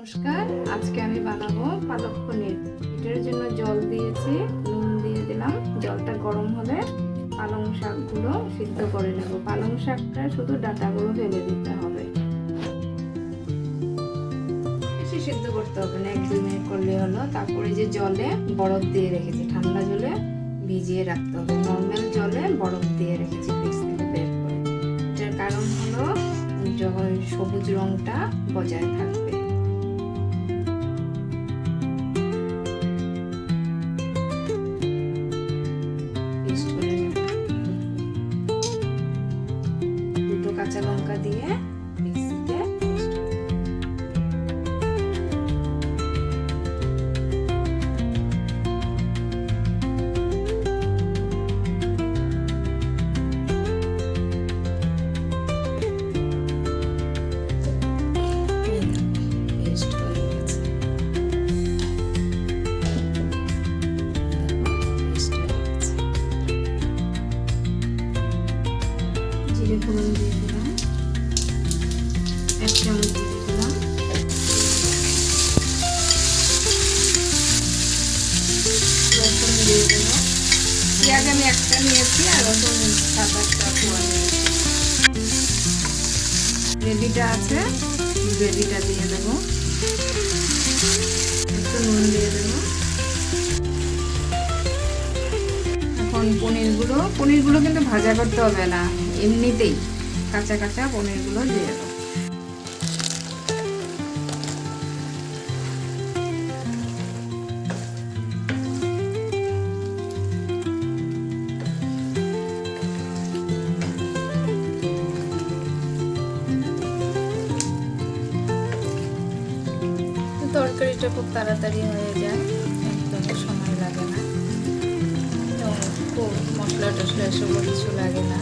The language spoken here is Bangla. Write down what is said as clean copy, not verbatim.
নমস্কার, আজকে আমি বানাবো পালক পনির। এটার জন্য জল দিয়েছি, নুন দিয়ে দিলাম। জলটা গরম হলে পালং শাকগুলো সিদ্ধ করে নেব। পালং শাকটা শুধু ডাঁটাগুলো ফেলে দিতে হবে, বেশি সিদ্ধ করতে হবে না, 1-2 মিনিট করলে হলো। তারপরে যে জলে বরফ দিয়ে রেখেছি, ঠান্ডা জলে ভিজিয়ে রাখতে হবে। নর্মাল জলে বরফ দিয়ে রেখেছি ফ্রিজ থেকে বের করে। এটার কারণ হলো যখন সবুজ রংটা বজায় থাকবে। দুটো কাঁচা লঙ্কা দিয়ে মিক্সিতে জিরে ফোড়ন দিয়ে দিলাম, 1 চামচ দিয়ে দিলাম। রসুন দিয়ে দেবো। পেঁয়াজ আমি একটা নিয়েছি আর রসুন 7-8টা কোয়া নিয়েছি। গ্রেভিটা আছে, গ্রেভিটা দিয়ে দেবো। একটু নুন দিয়ে দেবো। এখন পনিরগুলো কিন্তু ভাজা করতে হবে না, এমনিতেই কাঁচা কাঁচা পনিরগুলো দিয়ে দেবো। তরকারিটা খুব তাড়াতাড়ি হয়ে যায়, একদম সময় লাগে না, খুব মশলা টশলা এসব কিছু লাগে না।